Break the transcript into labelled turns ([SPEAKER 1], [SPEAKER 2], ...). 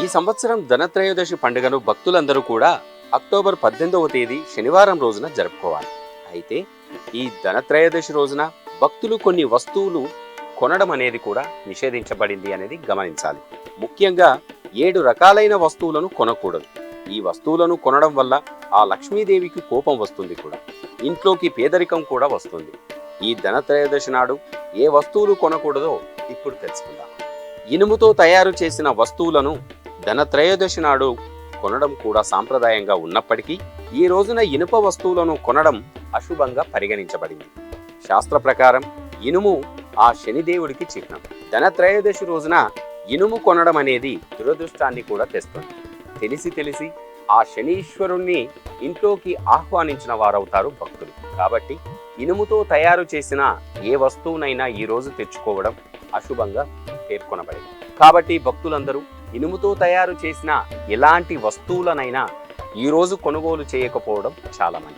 [SPEAKER 1] ఈ సంవత్సరం ధనత్రయోదశి పండుగను భక్తులందరూ కూడా అక్టోబర్ 18వ తేదీ శనివారం రోజున జరుపుకోవాలి. అయితే ఈ ధనత్రయోదశి రోజున భక్తులు కొన్ని వస్తువులు కొనడం అనేది కూడా నిషేధించబడింది అనేది గమనించాలి. ముఖ్యంగా 7 రకాలైన వస్తువులను కొనకూడదు. ఈ వస్తువులను కొనడం వల్ల ఆ లక్ష్మీదేవికి కోపం వస్తుంది కూడా, ఇంట్లోకి పేదరికం కూడా వస్తుంది. ఈ ధనత్రయోదశి నాడు ఏ వస్తువులు కొనకూడదో ఇప్పుడు తెలుసుకుందాం. ఇనుముతో తయారు చేసిన వస్తువులను ధనత్రయోదశి నాడు కొనడం కూడా సాంప్రదాయంగా ఉన్నప్పటికీ ఈ రోజున ఇనుప వస్తువులను కొనడం అశుభంగా పరిగణించబడింది. శాస్త్ర ప్రకారం ఇనుము ఆ శనిదేవుడికి చిహ్నం. ధనత్రయోదశి రోజున ఇనుము కొనడం అనేది దురదృష్టాన్ని కూడా తెస్తుంది. తెలిసి ఆ శనీశ్వరుణ్ణి ఇంట్లోకి ఆహ్వానించిన వారవుతారు భక్తులు. కాబట్టి ఇనుముతో తయారు చేసిన ఏ వస్తువునైనా ఈ రోజు తెచ్చుకోవడం అశుభంగా పేర్కొనబడింది. కాబట్టి భక్తులందరూ ఇనుముతో తయారు చేసిన ఎలాంటి వస్తువులనైనా ఈ రోజు కొనుగోలు చేయకపోవడం చాలా మంచిది.